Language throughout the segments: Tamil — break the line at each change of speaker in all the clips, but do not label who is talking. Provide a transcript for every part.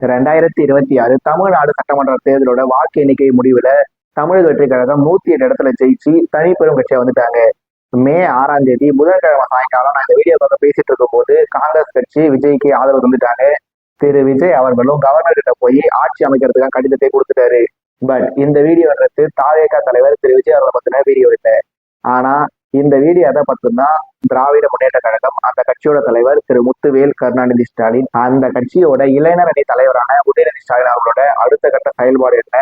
2026 தமிழ்நாடு சட்டமன்ற தேர்தலோட வாக்கு எண்ணிக்கை முடிவுல தமிழக வெற்றி கழகம் 108 இடத்துல ஜெயிச்சு தனிப்பெரும் கட்சியா வந்துட்டாங்க. மே 6ஆம் தேதி புதன்கிழமை சாயங்காலம் நான் இந்த வீடியோ பேசிட்டு இருக்கும் போது காங்கிரஸ் கட்சி விஜய்க்கு ஆதரவு தந்துட்டாங்க. திரு விஜய் அவர்களும் கவர்னர் கிட்ட போய் ஆட்சி அமைக்கிறதுக்காக கடிதத்தை கொடுத்துட்டாரு. பட் இந்த வீடியோன்றது தாவேகா தலைவர் திரு விஜய் அவர்களை பத்தின வீடியோ இல்லை. ஆனா இந்த வீடியோ எதை பத்தினா திராவிட முன்னேற்ற கழகம் அந்த கட்சியோட தலைவர் திரு முத்துவேல் கருணாநிதி ஸ்டாலின், அந்த கட்சியோட இளைஞர் அணி தலைவரான உதயநிதி ஸ்டாலின் அவர்களோட அடுத்த கட்ட செயல்பாடு என்ன,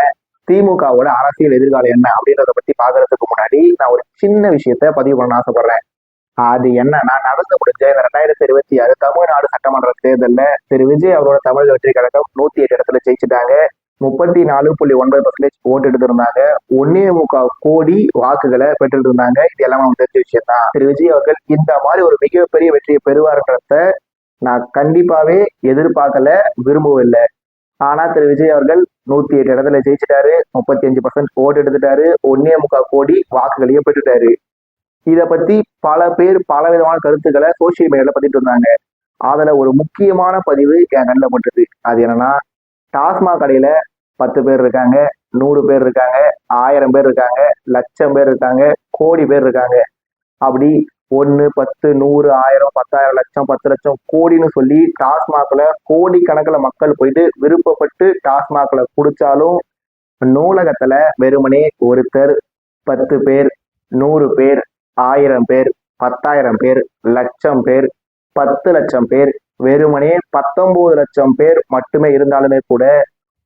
திமுகவோட அரசியல் எதிர்காலம் என்ன அப்படின்றத பத்தி பாக்குறதுக்கு முன்னாடி நான் ஒரு சின்ன விஷயத்த பதிவு பண்ண ஆசைப்படுறேன். அது என்னன்னா, நடந்து முடிஞ்ச இந்த 2026 தமிழ்நாடு சட்டமன்ற தேர்தல்ல திரு விஜய் அவரோட தமிழக வெற்றி கழகம் 108 இடத்துல ஜெயிச்சுட்டாங்க. 34.9% ஓட்டு எடுத்திருந்தாங்க. 1.25 கோடி வாக்குகளை பெற்று இருந்தாங்க. இது எல்லாம் நமக்கு தெரிஞ்ச விஷயம் தான். திரு விஜய் அவர்கள் இந்த மாதிரி ஒரு மிகப்பெரிய வெற்றியை பெறுவார்ன்றத நான் கண்டிப்பாவே எதிர்பார்க்கல, விரும்பவும் இல்லை. ஆனா திரு விஜய் அவர்கள் 108 இடத்துல ஜெயிச்சிட்டாரு. 35% ஓட்டு எடுத்துட்டாரு. 1.25 கோடி வாக்குகளையும் பெற்றுட்டாரு. இத பத்தி பல பேர் பல விதமான கருத்துக்களை சோசியல் மீடியால பதிட்டு இருந்தாங்க. அதுல ஒரு முக்கியமான பதிவு என் கண்ணில் பட்டுது. அது என்னன்னா, டாஸ்மாக் கடையில 10 பேர் இருக்காங்க, 100 பேர் இருக்காங்க, 1000 பேர் இருக்காங்க, லட்சம் பேர் இருக்காங்க, கோடி பேர் இருக்காங்க. அப்படி 1, 10, 100, 1000, 10,000, லட்சம், 10 லட்சம், கோடின்னு சொல்லி டாஸ்மாக்ல கோடிக்கணக்கில் மக்கள் போயிட்டு விருப்பப்பட்டு டாஸ்மாக்ல குடிச்சாலும் நூலகத்துல வெறுமனே ஒருத்தர் 10 பேர், 100 பேர், 1000 பேர், 10,000 பேர், லட்சம் பேர், 10 லட்சம் பேர், வெறுமனே 19 லட்சம் பேர் மட்டுமே இருந்தாலுமே கூட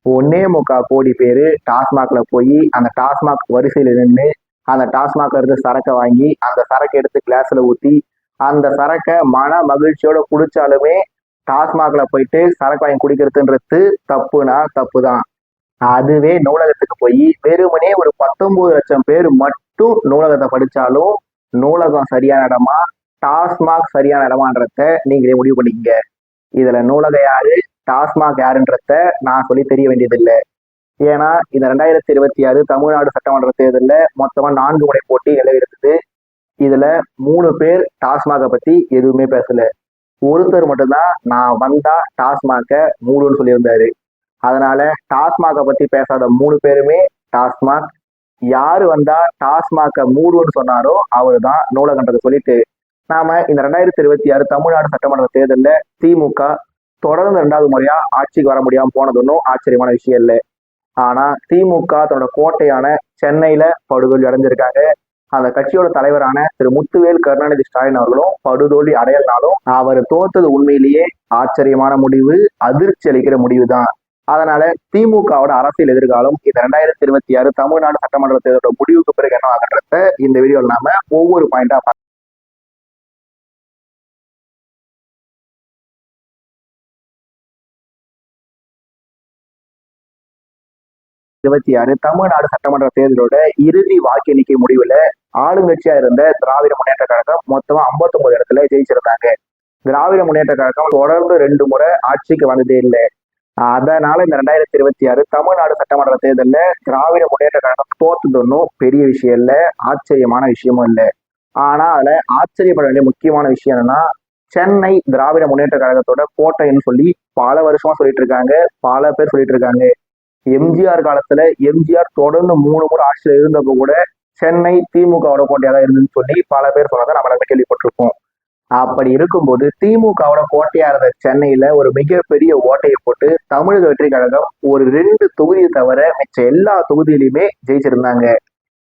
1.25 கோடி பேரு டாஸ்மாக்ல போய் அந்த டாஸ்மாக் வரிசையில நின்று அந்த டாஸ்மாக்ல இருந்து சரக்கை வாங்கி அந்த சரக்கை எடுத்து கிளாஸ்ல ஊத்தி அந்த சரக்கை மன மகிழ்ச்சியோட குடிச்சாலுமே டாஸ்மாக்ல போயிட்டு சரக்கு வாங்கி குடிக்கிறதுன்றது தப்புனா தப்பு தான். அதுவே நூலகத்துக்கு போய் வெறுமனே ஒரு 19 லட்சம் பேர் மட்டும் நூலகத்தை படிச்சாலும் நூலகம் சரியான இடமா, டாஸ்மாக் சரியான இடமான்றத நீங்களே முடிவு பண்ணிக்கங்க. இதுல நூலகம் யாரு, டாஸ்மாக் யாருன்றத நான் சொல்லி தெரிய வேண்டியதில்லை. ஏன்னா இந்த 2026 தமிழ்நாடு சட்டமன்ற தேர்தலில் மொத்தமா 4 முறை போட்டி நிலவிருக்குது. இதுல 3 பேர் டாஸ்மாக பத்தி எதுவுமே பேசல. ஒருத்தர் மட்டும்தான் நான் வந்தா டாஸ்மாக மூடுன்னு சொல்லியிருந்தாரு. அதனால டாஸ்மாக பத்தி பேசாத 3 பேருமே டாஸ்மாக். யாரு வந்தா டாஸ்மாக மூடுன்னு சொன்னாரோ அவரு தான் நூலகன்றதை சொல்லிட்டு நாம இந்த 2026 தமிழ்நாடு சட்டமன்ற தேர்தலில் திமுக தொடர்ந்து 2வது முறையா ஆட்சிக்கு வர முடியாம போனது ஒன்றும் ஆச்சரியமான விஷயம் இல்லை. ஆனா திமுக தன்னோட கோட்டையான சென்னையில படுதோல்வி அடைஞ்சிருக்காங்க. அந்த கட்சியோட தலைவரான திரு முத்துவேல் கருணாநிதி ஸ்டாலின் அவர்களும் படுதோல்வி அடையலனாலும் அவர் தோத்தது உண்மையிலேயே ஆச்சரியமான முடிவு, அதிர்ச்சி அளிக்கிற முடிவு தான். அதனால திமுகவோட அரசியல் எதிர்காலம் இந்த 2026 தமிழ்நாடு சட்டமன்ற தேர்தலோட முடிவுக்கு பிறகு என்ன ஆகுன்றத இந்த வீடியோவில் நாம ஒவ்வொரு பாயிண்டா 26 தமிழ்நாடு சட்டமன்ற தேர்தலோட இறுதி வாக்கு எண்ணிக்கை முடிவுல ஆளுங்கட்சியா இருந்த திராவிட முன்னேற்ற கழகம் மொத்தமா 59 இடத்துல ஜெயிச்சிருந்தாங்க. திராவிட முன்னேற்ற கழகம் தொடர்ந்து 2 முறை ஆட்சிக்கு வந்ததே இல்லை. அதனால இந்த 2026 தமிழ்நாடு சட்டமன்ற தேர்தல்ல திராவிட முன்னேற்ற கழகம் தோத்தது ஒன்றும் பெரிய விஷயம் இல்லை, ஆச்சரியமான விஷயமும் இல்லை. ஆனா அதுல ஆச்சரியப்பட வேண்டிய முக்கியமான விஷயம் என்னன்னா, சென்னை திராவிட முன்னேற்ற கழகத்தோட கோட்டைன்னு சொல்லி பல வருஷமா சொல்லிட்டு இருக்காங்க, பல பேர் சொல்லிட்டு இருக்காங்க. எம்ஜிஆர் காலத்துல எம்ஜிஆர் தொடர்ந்து 3 முறை ஆட்சியில இருந்தப்ப கூட சென்னை திமுகவோட கோட்டையா தான் இருந்துன்னு சொல்லி பல பேர் சொன்னதை நம்ம கேள்விப்பட்டிருப்போம். அப்படி இருக்கும்போது திமுகவோட கோட்டையா இருந்த சென்னையில ஒரு மிகப்பெரிய ஓட்டையை போட்டு தமிழக வெற்றி கழகம் ஒரு 2 தொகுதியை தவிர மிச்ச எல்லா தொகுதியிலுமே ஜெயிச்சிருந்தாங்க.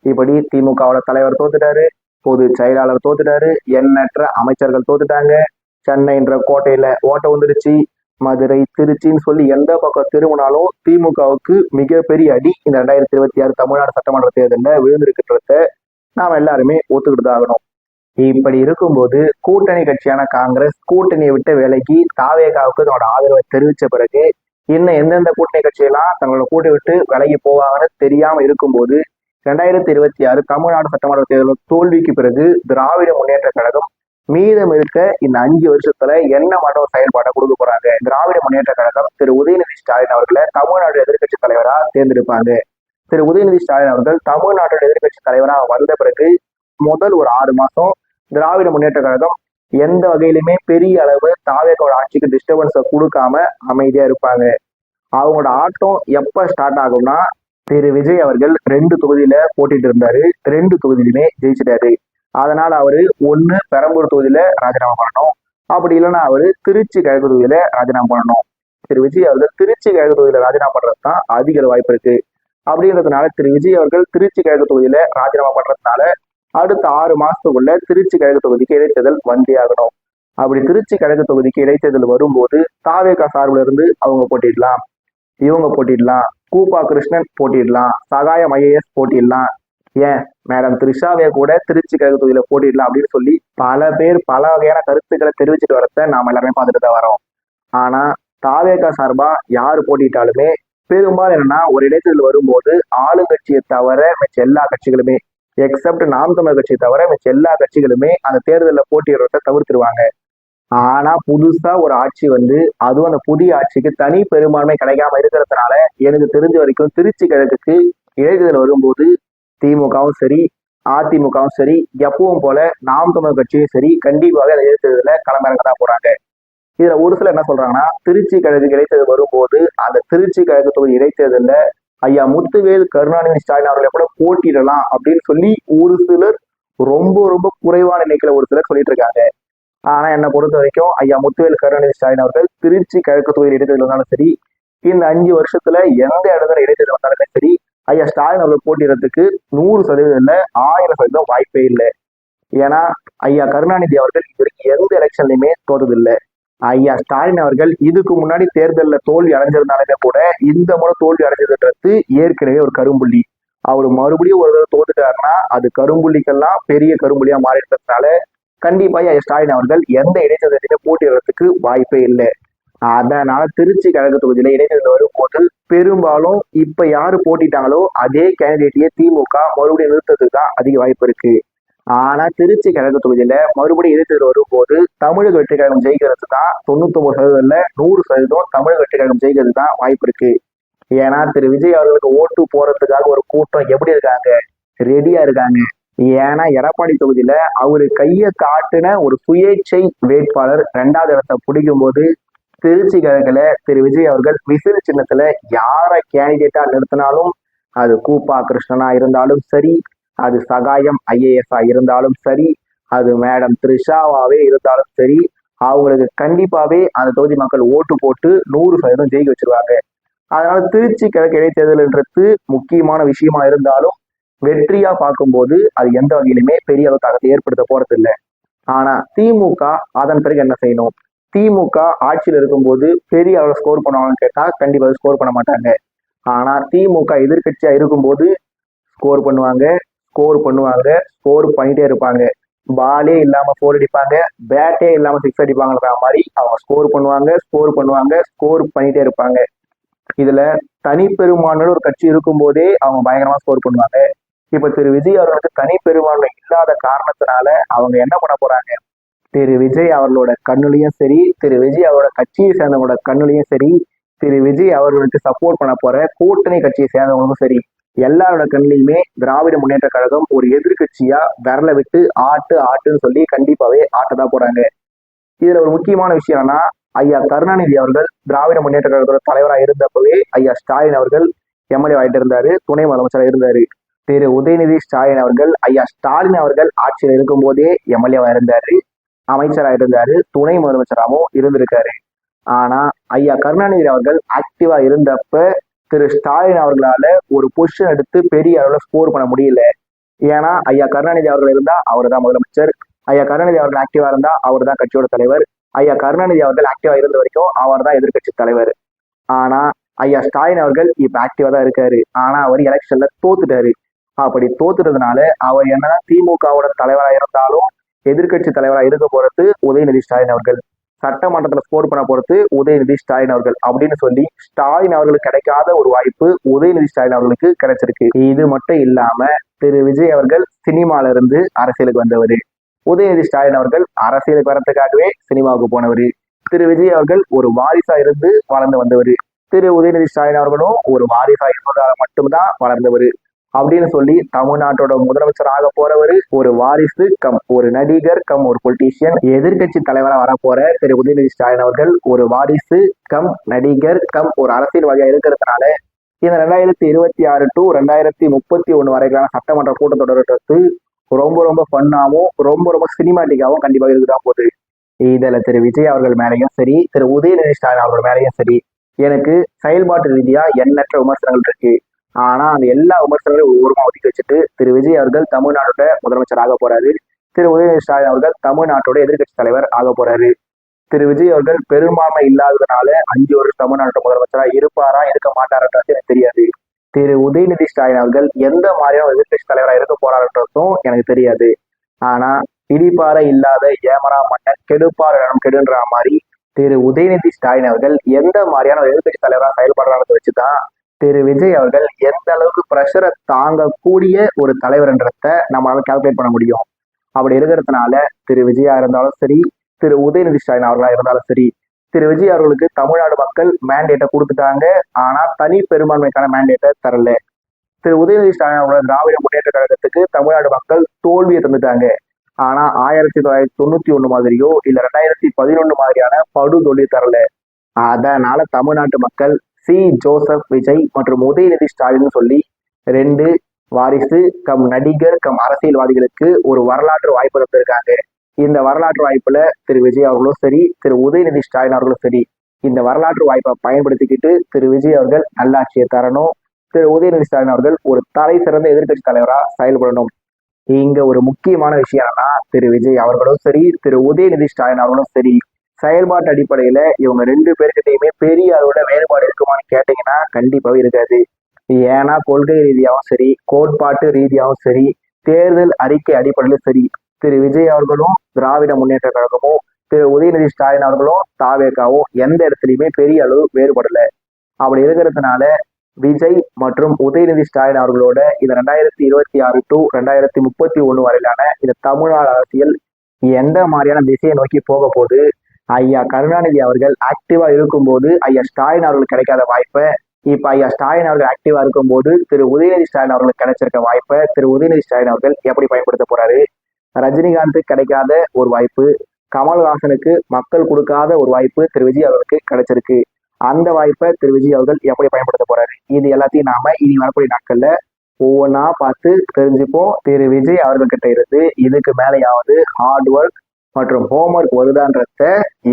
இப்படி திமுகவோட தலைவர் தோத்துட்டாரு, பொது செயலாளர் தோத்துட்டாரு, எண்ணற்ற அமைச்சர்கள் தோத்துட்டாங்க. சென்னைன்ற கோட்டையில ஓட்டை வந்துருச்சு. மதுரை, திருச்சின்னு சொல்லி எந்த பக்கம் திரும்பினாலும் திமுகவுக்கு மிகப்பெரிய அடி இந்த 2026 தமிழ்நாடு சட்டமன்ற தேர்தலில் விழுந்திருக்கிறத நாம எல்லாருமே ஒத்துக்கிட்டு தான் ஆகணும். இப்படி இருக்கும்போது கூட்டணி கட்சியான காங்கிரஸ் கூட்டணியை விட்ட வேலைக்கு தாவேகாவுக்கு தன்னோட ஆதரவை தெரிவிச்ச பிறகு இன்னும் எந்தெந்த கூட்டணி கட்சியெல்லாம் தங்களோட கூட்டணி விட்டு விலகி போவாங்கன்னு தெரியாம இருக்கும்போது 2026 தமிழ்நாடு சட்டமன்ற தேர்தல் தோல்விக்கு பிறகு திராவிட முன்னேற்ற கழகம் மீதம் இருக்க இந்த 5 வருஷத்துல என்ன மாற்ற செயல்பாட்டை கொடுக்க போறாங்க. திராவிட முன்னேற்ற கழகம் திரு உதயநிதி ஸ்டாலின் அவர்களை தமிழ்நாடு எதிர்கட்சி தலைவரா தேர்ந்தெடுப்பாங்க. திரு உதயநிதி ஸ்டாலின் அவர்கள் தமிழ்நாட்டோட எதிர்கட்சி தலைவராக வந்த பிறகு முதல் ஒரு 6 மாசம் திராவிட முன்னேற்ற கழகம் எந்த வகையிலுமே பெரிய அளவு தாவேகோட ஆட்சிக்கு டிஸ்டர்பன்ஸை கொடுக்காம அமைதியா இருப்பாங்க. அவங்களோட ஆட்டம் எப்ப ஸ்டார்ட் ஆகும்னா, திரு விஜய் அவர்கள் 2 தொகுதியில போட்டிட்டு இருந்தாரு. 2 தொகுதியிலுமே ஜெயிச்சிட்டாரு. அதனால அவரு ஒண்ணு பெரம்பூர் தொகுதியில ராஜினாமா பண்ணணும். அப்படி இல்லைன்னா அவரு திருச்சி கிழக்கு தொகுதியில ராஜினாமா பண்ணணும். திரு விஜய் அவர்கள் திருச்சி கிழக்கு தொகுதியில ராஜினாமா பண்றது தான் அதிக வாய்ப்பு இருக்கு. அப்படின்றதுனால திரு விஜய் அவர்கள் திருச்சி கிழக்கு தொகுதியில ராஜினாமா பண்றதுனால அடுத்த 6 மாசத்துக்குள்ள திருச்சி கிழக்கு தொகுதிக்கு இடைத்தேர்தல் வந்தே ஆகணும். அப்படி திருச்சி கிழக்கு தொகுதிக்கு இடைத்தேர்தல் வரும்போது தாவேகா சார்பில் இருந்து அவங்க போட்டிடலாம், இவங்க போட்டிடலாம், கூப்பா கிருஷ்ணன் போட்டிடலாம், சகாயம் ஐஏஎஸ் போட்டிடலாம், ஏன் மேடம் த்ரிஷாவே கூட திருச்சி கிழக்கு தொகுதியில போட்டிடலாம் அப்படின்னு சொல்லி பல பேர் பல வகையான கருத்துக்களை தெரிவிச்சுட்டு வரத நாம எல்லாருமே பார்த்துட்டு தான் வரோம். ஆனா தாவேகா சார்பா யாரு போட்டிட்டாலுமே பெரும்பாலும் என்னன்னா ஒரு இடைத்தேர்தல் வரும்போது ஆளுங்கட்சியை தவிர மிச்ச எல்லா கட்சிகளுமே எக்ஸப்ட் நாம் தமிழர் கட்சியை தவிர மிச்ச எல்லா கட்சிகளுமே அந்த தேர்தலில் போட்டியிடுறத தவிர்த்துருவாங்க. ஆனா புதுசா ஒரு ஆட்சி வந்து அதுவும் அந்த புதிய ஆட்சிக்கு தனி பெரும்பான்மை கிடைக்காம இருக்கிறதுனால எனக்கு தெரிஞ்ச வரைக்கும் திருச்சி கிழக்குக்கு இடைத்தேர்தல் வரும்போது திமுகவும் சரி அதிமுகவும் சரி எப்பவும் போல நாம் தமிழர் கட்சியும் சரி கண்டிப்பாக அந்த இடைத்தேர்தலில் களமிறங்க தான் போறாங்க. இதுல ஒரு சிலர் என்ன சொல்றாங்கன்னா திருச்சி கிழக்கு இடைத்தேர்தல் வரும்போது அந்த திருச்சி கிழக்கு தொகுதி இடைத்தேர்தலில் ஐயா முத்துவேல் கருணாநிதி ஸ்டாலின் அவர்களை கூட போட்டியிடலாம் அப்படின்னு சொல்லி ஒரு சிலர் ரொம்ப ரொம்ப குறைவான எண்ணிக்கையில ஒரு சிலர் சொல்லிட்டு இருக்காங்க. ஆனா என்னை பொறுத்த வரைக்கும் ஐயா முத்துவேல் கருணாநிதி ஸ்டாலின் அவர்கள் திருச்சி கிழக்கு தொகுதி இடைத்தேர்தல் வந்தாலும் சரி, இந்த 5 வருஷத்துல எந்த இடத்துல இடைத்தேர்தல் வந்தாலுமே சரி, ஐயா ஸ்டாலின் அவர்கள் போட்டியிடறதுக்கு 100% இல்ல 1000% வாய்ப்பே இல்லை. ஏன்னா ஐயா கருணாநிதி அவர்கள் இதுவரைக்கும் எந்த எலெக்ஷன்லயுமே தோற்றதில்லை. ஐயா ஸ்டாலின் அவர்கள் இதுக்கு முன்னாடி தேர்தலில் தோல்வி அடைஞ்சிருந்தாலுமே கூட இந்த முறை தோல்வி அடைஞ்சதுன்றது ஏற்கனவே ஒரு கரும்புள்ளி. அவர் மறுபடியும் ஒரு தடவை தோத்துட்டாருன்னா அது கரும்புள்ளிக்கெல்லாம் பெரிய கரும்புள்ளியா மாறிட்டதுனால கண்டிப்பா ஐயா ஸ்டாலின் அவர்கள் எந்த இடைத்தேர்தலிலுமே போட்டியிடறதுக்கு வாய்ப்பே இல்லை. அதனால திருச்சி கிழக்கு தொகுதியில இடைத்தேர்தல் வரும்போது பெரும்பாலும் இப்ப யாரு போட்டிட்டாங்களோ அதே கேண்டிடேட்டையே திமுக மறுபடியும் நிறுத்தத்துக்கு தான் அதிக வாய்ப்பு இருக்கு. ஆனா திருச்சி கிழக்கு தொகுதியில மறுபடியும் இடைத்தேர்தல் வரும்போது தமிழக வெற்றி கழகம் ஜெயிக்கிறது தான் 99% இல்ல 100% தமிழக வெற்றி கழகம் ஜெயிக்கிறது தான் வாய்ப்பு இருக்கு. ஏன்னா திரு விஜய் அவர்களுக்கு ஓட்டு போறதுக்காக ஒரு கூட்டம் எப்படி இருக்காங்க, ரெடியா இருக்காங்க. ஏன்னா எடப்பாடி தொகுதியில அவரு கையை காட்டுன ஒரு சுயேட்சை வேட்பாளர் 2வது இடத்தை பிடிக்கும் போது திருச்சி கிழக்குல திரு விஜய் அவர்கள் விசிறு சின்னத்துல யாரை கேண்டிடேட்டா நிறுத்தினாலும் அது கூப்பா கிருஷ்ணனா இருந்தாலும் சரி, அது சகாயம் ஐஏஎஸ்ஆ இருந்தாலும் சரி, அது மேடம் த்ரிஷாவாவே இருந்தாலும் சரி, அவங்களுக்கு கண்டிப்பாவே அந்த தொகுதி மக்கள் ஓட்டு போட்டு 100% ஜெயிக்க வச்சிருவாங்க. அதனால திருச்சி கிழக்கு இடைத்தேர்தல்ன்றது முக்கியமான விஷயமா இருந்தாலும் வெற்றியா பார்க்கும்போது அது எந்த வகையிலுமே பெரிய அளவு தாக்கத்தை ஏற்படுத்த போறது இல்லை. ஆனா திமுக அதன் பிறகு என்ன செய்யணும்? திமுக ஆட்சியில் இருக்கும்போது பெரிய அளவு ஸ்கோர் பண்ணுவாங்கன்னு கேட்டா கண்டிப்பாக ஸ்கோர் பண்ண மாட்டாங்க. ஆனா திமுக எதிர்கட்சியா இருக்கும்போது ஸ்கோர் பண்ணுவாங்க, ஸ்கோர் பண்ணிட்டே இருப்பாங்க. பாலே இல்லாம 4 அடிப்பாங்க, பேட்டே இல்லாம 6 அடிப்பாங்கன்ற மாதிரி அவங்க ஸ்கோர் பண்ணிட்டே இருப்பாங்க. இதுல தனிப்பெரும்பான்மை ஒரு கட்சி இருக்கும் போதே அவங்க பயங்கரமா ஸ்கோர் பண்ணுவாங்க. இப்ப திரு விஜய் அவர்களுக்கு தனிப்பெரும்பான்மை இல்லாத காரணத்தினால அவங்க என்ன பண்ண போறாங்க? திரு விஜய் அவர்களோட கண்ணுலையும் சரி, திரு விஜய் அவரோட கட்சியை சேர்ந்தவங்களோட கண்ணுலையும் சரி, திரு விஜய் அவர்களுக்கு சப்போர்ட் பண்ண போற கூட்டணி கட்சியை சேர்ந்தவங்களும் சரி, எல்லாரோட கண்ணிலையுமே திராவிட முன்னேற்ற கழகம் ஒரு எதிர்கட்சியா விரல விட்டு ஆட்டுன்னு சொல்லி கண்டிப்பாவே ஆட்டதான் போறாங்க. இதுல ஒரு முக்கியமான விஷயம்னா ஐயா கருணாநிதி அவர்கள் திராவிட முன்னேற்ற கழகத்தோட தலைவராக இருந்தப்பவே ஐயா ஸ்டாலின் அவர்கள் எம்எல்ஏ ஆகிட்டு இருந்தாரு, துணை முதலமைச்சராக இருந்தாரு. திரு உதயநிதி ஸ்டாலின் அவர்கள் ஐயா ஸ்டாலின் அவர்கள் ஆட்சியில் இருக்கும் போதே எம்எல்ஏவா இருந்தாரு, அமைச்சராக இருந்தாரு, துணை முதலமைச்சராகவும் இருந்திருக்காரு. ஆனா ஐயா கருணாநிதி அவர்கள் ஆக்டிவா இருந்தப்ப திரு ஸ்டாலின் அவர்களால ஒரு பொசிஷன் எடுத்து பெரிய அளவுல ஸ்கோர் பண்ண முடியல. ஏன்னா ஐயா கருணாநிதி அவர்கள் இருந்தா அவர் தான் முதலமைச்சர், ஐயா கருணாநிதி அவர்கள் ஆக்டிவா இருந்தா அவர் தான் கட்சியோட தலைவர், ஐயா கருணாநிதி அவர்கள் ஆக்டிவா இருந்த வரைக்கும் அவர் தான் எதிர்கட்சி தலைவர். ஆனா ஐயா ஸ்டாலின் அவர்கள் இப்ப ஆக்டிவா தான் இருக்காரு. ஆனா அவர் எலெக்ஷன்ல தோத்துட்டாரு. அப்படி தோத்துறதுனால அவர் என்னதான் திமுகவோட தலைவராக இருந்தாலும் எதிர்கட்சி தலைவராக இருக்க போறது உதயநிதி ஸ்டாலின் அவர்கள், சட்டமன்றத்துல ஸ்கோர் பண்ண போறது உதயநிதி ஸ்டாலின் அவர்கள் அப்படின்னு சொல்லி ஸ்டாலின் அவர்களுக்கு கிடைக்காத ஒரு வாய்ப்பு உதயநிதி ஸ்டாலின் அவர்களுக்கு கிடைச்சிருக்கு. இது மட்டும் இல்லாம திரு விஜய் அவர்கள் சினிமால இருந்து அரசியலுக்கு வந்தவர், உதயநிதி ஸ்டாலின் அவர்கள் அரசியலுக்கு வரத்துக்காகவே சினிமாவுக்கு போனவர், திரு விஜய் அவர்கள் ஒரு வாரிசா இருந்து வளர்ந்து வந்தவர், திரு உதயநிதி ஸ்டாலின் அவர்களும் ஒரு வாரிசா இருப்பதால மட்டும்தான் வளர்ந்தவர். அப்படின்னு சொல்லி தமிழ்நாட்டோட முதலமைச்சர் ஆக போறவரு ஒரு வாரிசு கம் ஒரு நடிகர் கம் ஒரு பொலிட்டீஷியன் எதிர்கட்சி தலைவராக வரப்போற திரு உதயநிதி ஸ்டாலின் அவர்கள் ஒரு வாரிசு கம் நடிகர் கம் ஒரு அரசியல்வாதியா இருக்கிறதுனால இந்த 2026 டு 2031 வரைக்கான சட்டமன்ற கூட்டத்தொடர்றது ரொம்ப ரொம்ப ஃபன்னாவும் ரொம்ப சினிமாட்டிக்காவும் கண்டிப்பாக இருக்குதான் போகுது. இதுல திரு விஜய் அவர்கள் மேலேயும் சரி திரு உதயநிதி ஸ்டாலின் அவர்கள் மேலேயும் சரி எனக்கு செயல்பாட்டு ரீதியா எண்ணற்ற விமர்சனங்கள் இருக்கு. ஆனா அந்த எல்லா விமர்சனங்களையும் ஒவ்வொருமா ஒதுக்கி வச்சுட்டு திரு விஜய் அவர்கள் தமிழ்நாட்டோட முதலமைச்சர் ஆக போறாரு. திரு உதயநிதி ஸ்டாலின் அவர்கள் தமிழ்நாட்டோட எதிர்கட்சி தலைவர் ஆக போறாரு. திரு விஜய் அவர்கள் பெரும்பான்மை இல்லாததுனால 5 வருஷம் தமிழ்நாட்டோட முதலமைச்சரா இருப்பாரா இருக்க மாட்டாரன்றது எனக்கு தெரியாது. திரு உதயநிதி ஸ்டாலின் அவர்கள் எந்த மாதிரியான எதிர்கட்சி தலைவரா இருக்க போறாருன்றதும் எனக்கு தெரியாது. ஆனா இடிப்பாறை இல்லாத ஏமரா மன்னன் கெடுப்பார் இடம் கெடுன்ற மாதிரி திரு உதயநிதி ஸ்டாலின் அவர்கள் எந்த மாதிரியான எதிர்கட்சி தலைவராக செயல்படுறாங்க வச்சுதான் திரு விஜய் அவர்கள் எந்த அளவுக்கு பிரஷரை தாங்கக்கூடிய ஒரு தலைவர்ன்றத நம்மளால கால்குலேட் பண்ண முடியும். அப்படி இருக்கிறதுனால திரு விஜயா இருந்தாலும் சரி திரு உதயநிதி ஸ்டாலின் அவர்களா இருந்தாலும் சரி திரு விஜய் அவர்களுக்கு தமிழ்நாடு மக்கள் மேண்டேட்டை கொடுத்துட்டாங்க. ஆனா தனி பெரும்பான்மைக்கான மேண்டேட்டை தரல. திரு உதயநிதி ஸ்டாலின் அவர்களோட திராவிட முன்னேற்ற கழகத்துக்கு தமிழ்நாடு மக்கள் தோல்வியை தந்துட்டாங்க. ஆனா 1991 மாதிரியோ இல்ல 2011 மாதிரியான படுதோல்வி தரல. அதனால தமிழ்நாட்டு மக்கள் சி ஜோசப் விஜய் மற்றும் உதயநிதி ஸ்டாலின் சொல்லி 2 வாரிசு கம் நடிகர் கம் அரசியல்வாதிகளுக்கு ஒரு வரலாற்று வாய்ப்பு தந்திருக்காங்க. இந்த வரலாற்று வாய்ப்புல திரு விஜய் அவர்களும் சரி திரு உதயநிதி ஸ்டாலின் அவர்களும் சரி இந்த வரலாற்று வாய்ப்பை பயன்படுத்திக்கிட்டு திரு விஜய் அவர்கள் நல்லாட்சியை தரணும். திரு உதயநிதி ஸ்டாலின் அவர்கள் ஒரு தலை சிறந்த எதிர்கட்சி தலைவராக செயல்படணும். இங்க ஒரு முக்கியமான விஷயம் என்னன்னா திரு விஜய் அவர்களும் சரி திரு உதயநிதி ஸ்டாலின் அவர்களும் சரி செயல்பாட்டு அடிப்படையில இவங்க 2 பேர்கிட்டையுமே பெரிய அளவோட வேறுபாடு இருக்குமான்னு கேட்டீங்கன்னா கண்டிப்பாவே இருக்காது. ஏன்னா கொள்கை ரீதியாகவும் சரி கோட்பாட்டு ரீதியாகவும் சரி தேர்தல் அறிக்கை அடிப்படையிலும் சரி திரு விஜய் அவர்களும் திராவிட முன்னேற்ற கழகமும் திரு உதயநிதி ஸ்டாலின் அவர்களும் தாவேக்காவும் எந்த இடத்துலையுமே பெரிய அளவு வேறுபடல. அப்படி இருக்கிறதுனால விஜய் மற்றும் உதயநிதி ஸ்டாலின் அவர்களோட இந்த 2026 டு 2031 வரையிலான இந்த தமிழ்நாடு அரசியல் எந்த மாதிரியான திசையை நோக்கி போக போகுது, ஐயா கருணாநிதி அவர்கள் ஆக்டிவா இருக்கும்போது ஐயா ஸ்டாலின் அவர்களுக்கு கிடைக்காத வாய்ப்பை இப்ப ஐயா ஸ்டாலின் அவர்கள் ஆக்டிவா இருக்கும்போது திரு உதயநிதி ஸ்டாலின் அவர்களுக்கு கிடைச்சிருக்க வாய்ப்பை திரு உதயநிதி ஸ்டாலின் அவர்கள் எப்படி பயன்படுத்த போறாரு, ரஜினிகாந்துக்கு கிடைக்காத ஒரு வாய்ப்பு கமல்ஹாசனுக்கு மக்கள் கொடுக்காத ஒரு வாய்ப்பு திரு விஜய் அவர்களுக்கு கிடைச்சிருக்கு. அந்த வாய்ப்பை திரு விஜய் அவர்கள் எப்படி பயன்படுத்த போறாரு, இது எல்லாத்தையும் நாம இனி வரக்கூடிய நாட்கள்ல ஒவ்வொன்றா பார்த்து தெரிஞ்சுப்போம். திரு விஜய் அவர்கள்கிட்ட இருந்து இதுக்கு மேலேயாவது ஹார்ட் ஒர்க் மற்றும் ஹோம்ஒர்க் வருதான்றத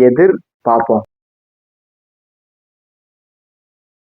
எதிர்பார்ப்போம்.